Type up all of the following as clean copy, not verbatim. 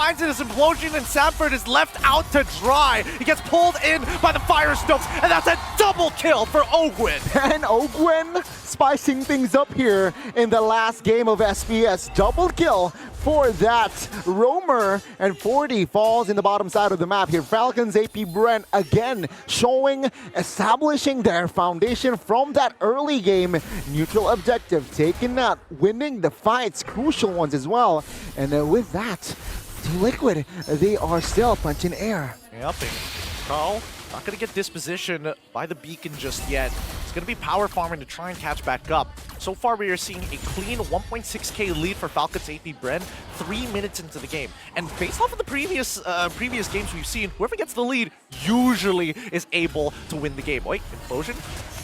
finds it as Implosion, and Sanford is left out to dry. He gets pulled in by the Fire Stokes, and that's a double kill for Ogwin. And Ogwin spicing things up here in the last game of SPS. Double kill for that roamer, and 40 falls in the bottom side of the map here. Falcons AP Bren again establishing their foundation from that early game. Neutral objective taken out, winning the fights, crucial ones as well. And with that, Team Liquid, they are still punching air. Yep, and Carl not going to get disposition by the beacon just yet. It's going to be power farming to try and catch back up. So far, we are seeing a clean 1.6k lead for Falcons AP Bren 3 minutes into the game. And based off of the previous games we've seen, whoever gets the lead usually is able to win the game. Wait, Implosion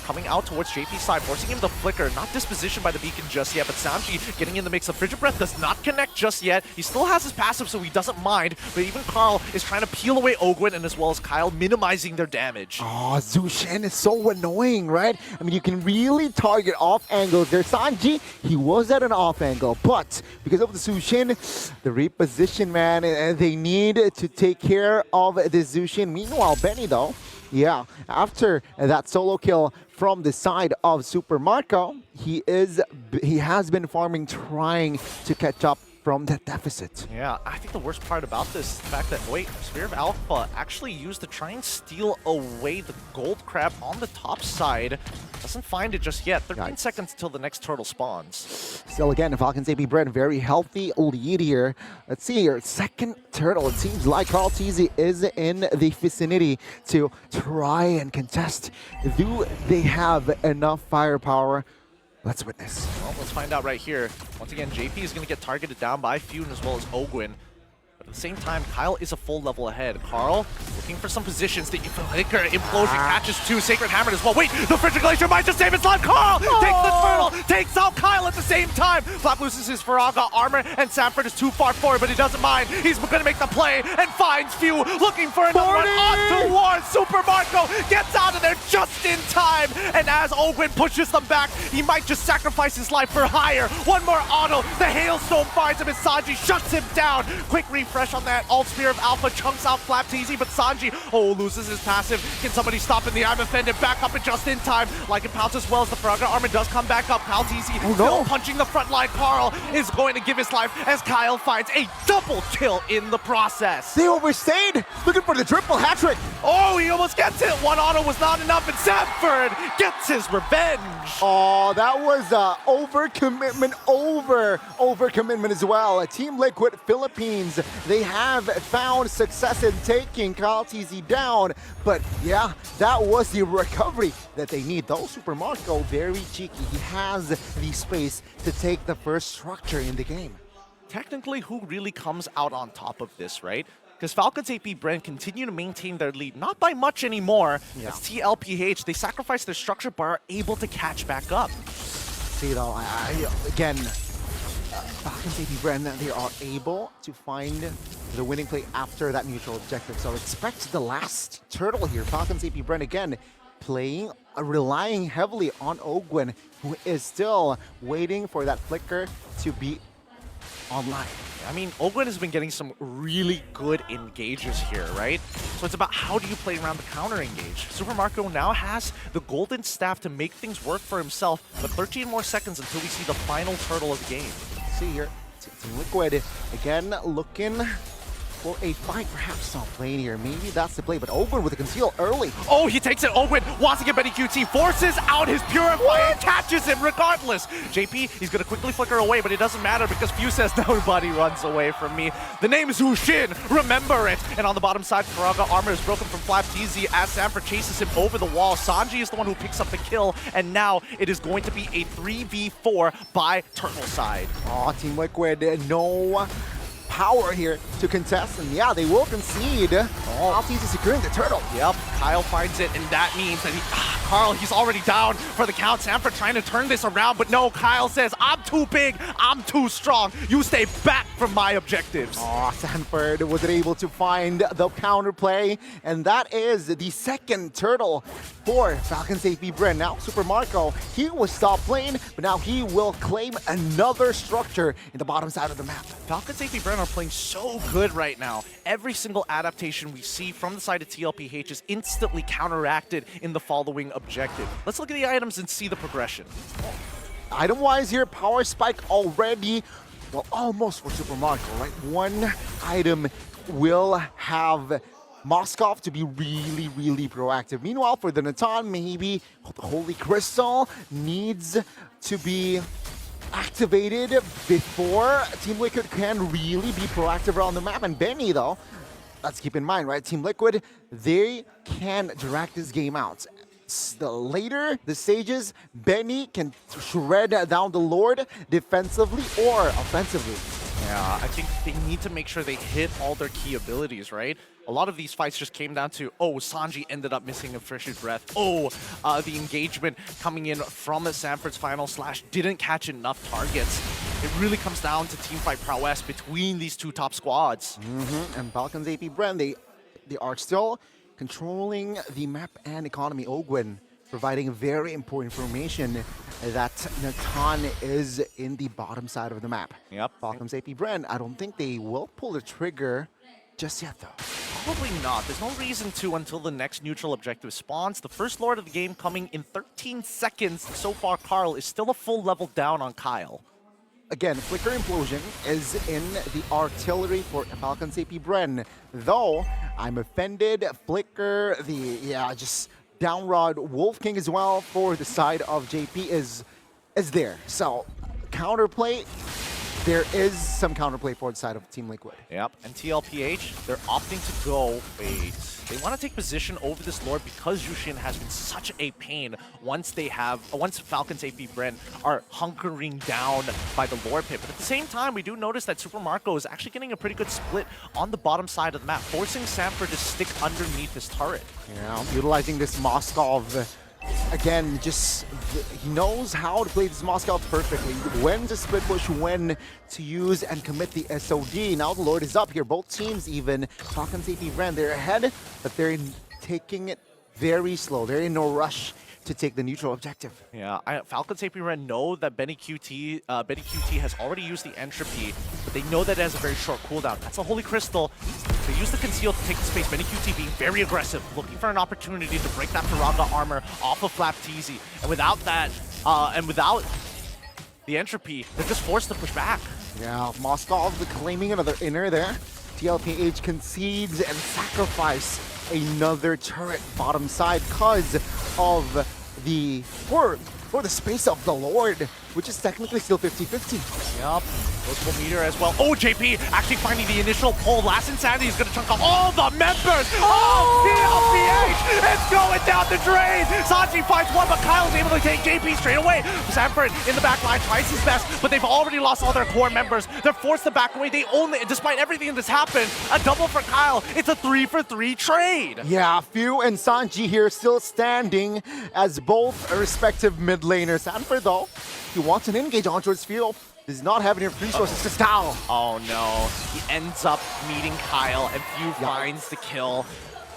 coming out towards JP's side, forcing him to flicker. Not dispositioned by the beacon just yet, but Samji getting in the mix. Of Frigid Breath does not connect just yet. He still has his passive, so he doesn't mind, but even Carl is trying to peel away Ogwin, and as well as Kyle minimizing their damage. Oh, Zushin is so annoying, right? I mean, you can really target off angles there. Sanji, he was at an off angle, but because of the Zushin, the reposition, man, they need to take care of the Zushin. Meanwhile, Benny, though, yeah, after that solo kill from the side of Super Marco, he has been farming, trying to catch up from that deficit. Yeah, I think the worst part about this is the fact that, wait, Sphere of Alpha actually used to try and steal away the gold crab on the top side. Doesn't find it just yet. 13 seconds until the next turtle spawns. Still again, Falcons AP Bren, very healthy lead here. Let's see here, second turtle. It seems like Carl TZ is in the vicinity to try and contest. Do they have enough firepower? Let's witness. Well, let's find out right here. Once again, JP is going to get targeted down by Fune as well as Ogwin. But at the same time, Kyle is a full level ahead. Carl looking for some positions. The Flicker Implosion catches two. Sacred Hammer as well. Wait, the Frigid Glacier might just save his life. Carl takes the turtle, takes out Kyle at the same time. Flap loses his Faraga armor, and Sanford is too far forward, but he doesn't mind. He's going to make the play and finds Few, looking for another one on towards Super Marco. Gets out of there just in time, and as Ogwin pushes them back, he might just sacrifice his life for hire. One more auto. The Hailstone finds him, and Sanji shuts him down. Quick refresh on that. Alt Spear of Alpha chunks out Flap TZ, but Sanji, loses his passive. Can somebody stop in the I'm offended? Back up and just in time. Like it pounds as well as the Faraga armor does come back up. Kyle TZ still punching the front line. Carl is going to give his life as Kyle finds a double kill in the process. They overstayed, looking for the triple hat trick. Oh, he almost gets it. One auto was not enough, and Sanford gets his revenge. Oh, that was overcommitment, overcommitment as well. Team Liquid Philippines, they have found success in taking Kyle TZ down, but yeah, that was the recovery that they need. Though Super Marco, very cheeky. He has the space to take the first structure in the game. Technically, who really comes out on top of this, right? Because Falcons AP Bren continue to maintain their lead, not by much anymore. Yeah. As TLPH, they sacrifice their structure but are able to catch back up. See though, again, Falcons AP Bren, they are able to find the winning play after that neutral objective. So expect the last turtle here. Falcons AP Bren again playing, relying heavily on Ogwin, who is still waiting for that flicker to be online. I mean, Ogwin has been getting some really good engages here, right? So it's about how do you play around the counter engage. Super Marco now has the golden staff to make things work for himself, but 13 more seconds until we see the final turtle of the game. See here, Team Liquid again looking for a fight, perhaps not playing here. Maybe that's the play, but Ogwin with a conceal early. Oh, he takes it. Ogwin wants to get Benny QT, forces out his Purify and catches him regardless. JP, he's going to quickly flicker away, but it doesn't matter because Few says nobody runs away from me. The name is Hushin, remember it. And on the bottom side, Faraga armor is broken from Flap TZ as Sanford chases him over the wall. Sanji is the one who picks up the kill, and now it is going to be a 3v4 by Turtle side. Oh, Team Liquid, no power here to contest, and yeah, they will concede. Oh, TZ securing the turtle. Yep, Kyle finds it, and that means that Carl, he's already down for the count. Sanford trying to turn this around, but no, Kyle says, I'm too big, I'm too strong. You stay back from my objectives. Oh, Sanford wasn't able to find the counterplay, and that is the second turtle for Falcons AP Bren. Now, Super Marco, he was stopped playing, but now he will claim another structure in the bottom side of the map. Falcons AP Bren are playing so good right now. Every single adaptation we see from the side of TLPH is instantly counteracted in the following objective. Let's look at the items and see the progression. Item-wise here, Power Spike already, well, almost for Super Marco, right? One item will have Moskov to be really, really proactive. Meanwhile, for the Natan, maybe the Holy Crystal needs to be activated before Team Liquid can really be proactive around the map. And Benny, though, let's keep in mind, right? Team Liquid, they can drag this game out. The later the stages, Benny can shred down the Lord defensively or offensively. Yeah, I think they need to make sure they hit all their key abilities, right? A lot of these fights just came down to, oh, Sanji ended up missing a Fresh's breath. Oh, the engagement coming in from the Sanford's final slash didn't catch enough targets. It really comes down to teamfight prowess between these two top squads. And Falcons AP Bren, they are still controlling the map and economy. Ogwin providing very important information that Natan is in the bottom side of the map. Yep. Falcons AP Bren, I don't think they will pull the trigger just yet, though. Probably not. There's no reason to until the next neutral objective spawns. The first Lord of the game coming in 13 seconds. So far, Carl is still a full level down on Kyle. Again, Flicker Implosion is in the artillery for Falcons AP Bren. Though, I'm offended. Flicker, just Downrod, Wolf King as well for the side of JP is there. So, counterplay. There is some counterplay for the side of Team Liquid. Yep, and TLPH, they're opting to go, wait, they want to take position over this Lord because Yushin has been such a pain once Falcons AP Bren are hunkering down by the Lord pit. But at the same time, we do notice that Super Marco is actually getting a pretty good split on the bottom side of the map, forcing Sanford to stick underneath his turret. Yeah, utilizing this Moskov. Again, just he knows how to play this Moskov perfectly. When to split push, when to use and commit the SOD. Now the Lord is up here. Both teams even. Falcons AP Bren, they're ahead, but they're taking it very slow. They're in no rush to take the neutral objective. Yeah, Falcons AP Ren know that Benny QT has already used the entropy, but they know that it has a very short cooldown. That's a Holy Crystal. They use the conceal to take the space. Benny QT being very aggressive, looking for an opportunity to break that Piranga armor off of Flapteezy. And without that, and without the entropy, they're just forced to push back. Yeah, Moskov claiming another inner there. TLPH concedes and sacrifice another turret bottom side because of the for the space of the Lord, which is technically still 50-50. Yup. Multiple meter as well. Oh, JP actually finding the initial pull. Last Insanity is going to chunk off all the members. Oh, TLPH! It's going down the drain. Sanji finds one, but Kyle's able to take JP straight away. Sanford in the back line tries his best, but they've already lost all their core members. They're forced to back away. They only, despite everything that's happened, a double for Kyle. It's a 3-for-3 trade. Yeah, Few and Sanji here still standing as both respective mid laners. Sanford, though, he wants an engage on towards Few. Does not have any resources to style. Oh no, he ends up meeting Kyle and Few finds the kill.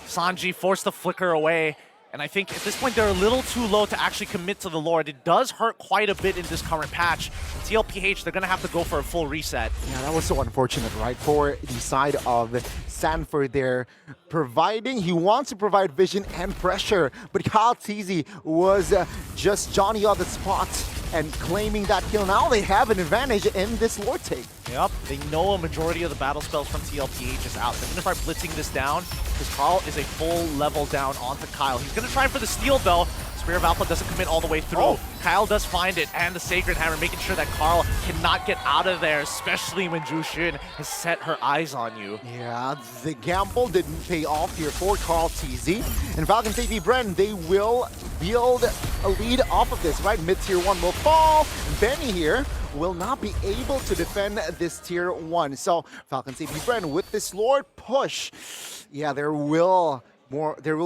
Sanji forced the flicker away. And I think at this point they're a little too low to actually commit to the Lord. It does hurt quite a bit in this current patch. TLPH, they're gonna have to go for a full reset. Yeah, that was so unfortunate, right? For the side of Sanford there, he wants to provide vision and pressure, but Kyle Teasy was just Johnny on the spot and claiming that kill. Now they have an advantage in this Lord take. Yep, they know a majority of the battle spells from TLPH is out. They're gonna start blitzing this down because Carl is a full level down onto Kyle. He's gonna try for the steal though. Spear of Alpha doesn't commit all the way through. Oh. Kyle does find it, and the Sacred Hammer, making sure that Carl cannot get out of there, especially when Jushin has set her eyes on you. Yeah, the gamble didn't pay off here for Carl TZ. And Falcons AP Bren, they will build a lead off of this, right? Mid-tier 1 will fall. Benny here will not be able to defend this tier 1. So Falcons AP Bren with this Lord push, yeah, there will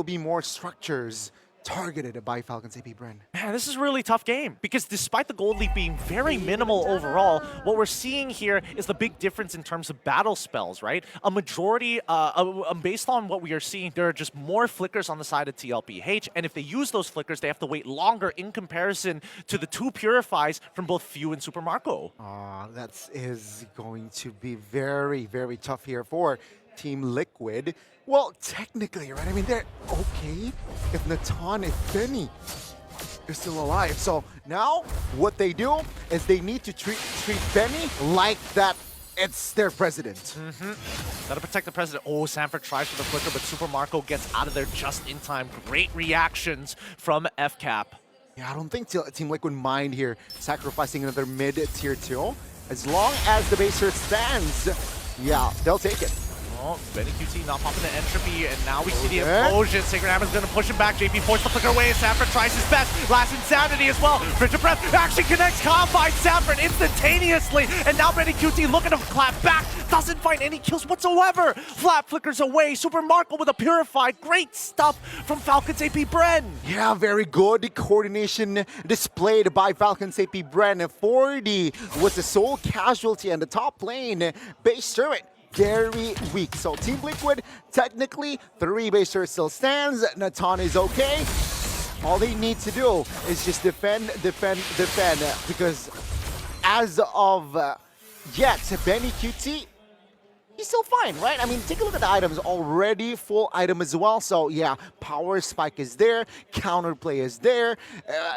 be more structures targeted by Falcons AP Bren. Man, this is a really tough game because despite the gold lead being very minimal overall, what we're seeing here is the big difference in terms of battle spells, right? A majority, based on what we are seeing, there are just more flickers on the side of TLPH, and if they use those flickers, they have to wait longer in comparison to the 2 purifies from both Few and Super Marco. That is going to be very, very tough here for Team Liquid. Well, technically, right? I mean, they're okay if Natan, if Benny is still alive. So now what they do is they need to treat Benny like that it's their president. Gotta protect the president. Oh, Sanford tries for the flicker, but Super Marco gets out of there just in time. Great reactions from FCAP. Yeah, I don't think Team Liquid mind here sacrificing another mid-tier 2. As long as the base here stands, yeah, they'll take it. Oh, Benny QT not popping the entropy, and now we see the implosion. Sacred Hammer's gonna push him back. JP forced the flicker away, and Sanford tries his best. Last Insanity as well. Bridge of Breath actually connects. Kyle finds Sanford instantaneously, and now Benny QT looking to clap back. Doesn't find any kills whatsoever. Flat flickers away. Super Marco with a Purify. Great stuff from Falcons AP Bren. Yeah, very good coordination displayed by Falcons AP Bren. 40 was the sole casualty in the top lane. Base turret very weak. So Team Liquid, technically, 3 base turret still stands. Natan is okay. All they need to do is just defend. Because as of yet, Benny QT, he's still fine, right? I mean, take a look at the items. Already full item as well. So yeah, power spike is there. Counterplay is there.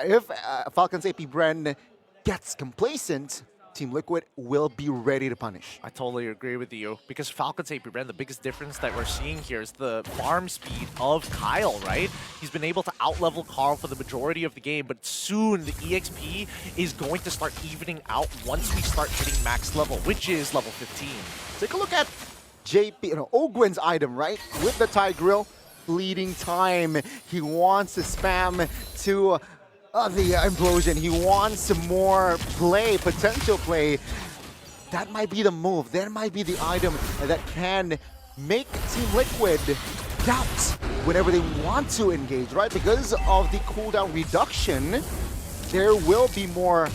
If Falcons AP Bren gets complacent, Team Liquid will be ready to punish. I totally agree with you, because Falcons AP Bren, the biggest difference that we're seeing here is the farm speed of Kyle, right? He's been able to outlevel Carl for the majority of the game, but soon the EXP is going to start evening out once we start hitting max level, which is level 15. Take a look at Ogwen's item, right? With the Thai Grill, bleeding time. He wants to spam to the implosion. He wants some more play, potential play. That might be the move. That might be the item that can make Team Liquid doubt whenever they want to engage, right? Because of the cooldown reduction, there will be more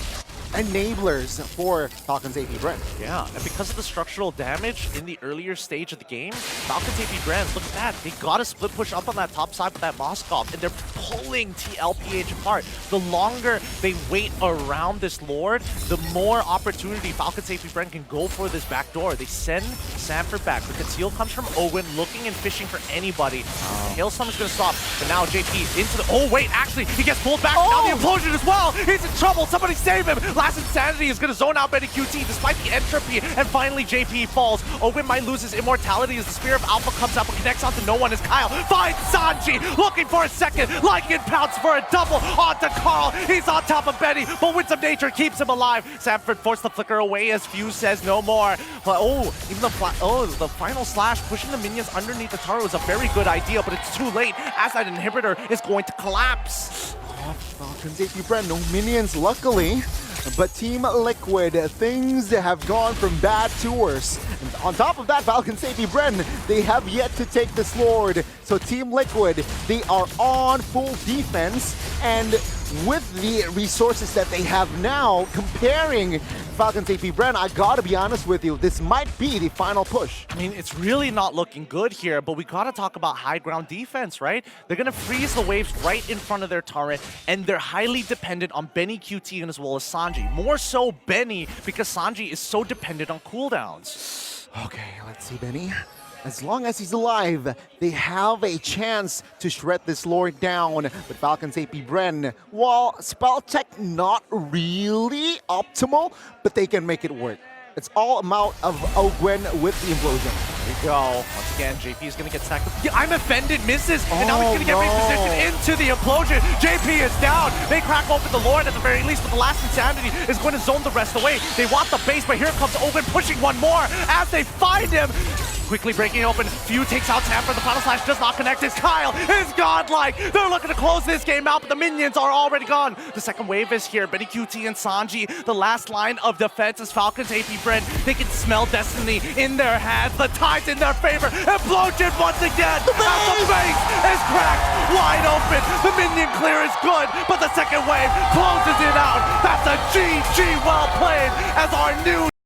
enablers for Falcons AP Bren. Yeah, and because of the structural damage in the earlier stage of the game, Falcons AP Bren, look at that. They got a split push up on that top side with that Moskov, and they're pulling TLPH apart. The longer they wait around this Lord, the more opportunity Falcons AP Bren can go for this back door. They send Sanford back. The conceal comes from Owen, looking and fishing for anybody. Hailstorm is going to stop, but now JP into the... Oh, wait, actually, he gets pulled back. Now the implosion as well. He's in trouble. Somebody save him. Last Insanity is going to zone out Benny QT despite the entropy, and finally JP falls. Owen might lose his immortality as the Spear of Alpha comes out, but connects onto no one as Kyle finds Sanji, looking for a second. Lycan pounce for a double onto Carl. He's on top of Benny, but Winds of Nature keeps him alive. Sanford forced the flicker away as Few says no more. But even the final slash pushing the minions underneath the turret was a very good idea, but it's too late as that inhibitor is going to collapse. Falcons AP Bren, no minions, luckily. But Team Liquid, things have gone from bad to worse. And on top of that, Falcons AP Bren, they have yet to take this Lord. So Team Liquid, they are on full defense. And with the resources that they have now, comparing Falcons AP Bren, I gotta be honest with you, this might be the final push. I mean, it's really not looking good here, but we gotta talk about high ground defense, right? They're gonna freeze the waves right in front of their turret, and they're highly dependent on Benny QT and as well as Sanji. More so Benny, because Sanji is so dependent on cooldowns. Okay, let's see, Benny. As long as he's alive, they have a chance to shred this Lord down. But Falcons AP Bren, while spell tech not really optimal, but they can make it work. It's all amount of Ogwen with the implosion. There we go. Once again, JP is going to get stacked. Yeah, I'm offended, misses, and now he's going to get repositioned into the implosion. JP is down. They crack open the Lord at the very least, but the last Insanity is going to zone the rest away. They want the base, but here comes Ogwen pushing one more as they find him. Quickly breaking open, Few takes out Sanford. The final slash does not connect. His Kyle is godlike. They're looking to close this game out, but the minions are already gone. The second wave is here. Benny QT and Sanji, the last line of defense is Falcons AP Bren. They can smell destiny in their hands. The tide's in their favor. Implosion once again. The base is cracked. wide open. The minion clear is good, but the second wave closes it out. That's a GG well played as our new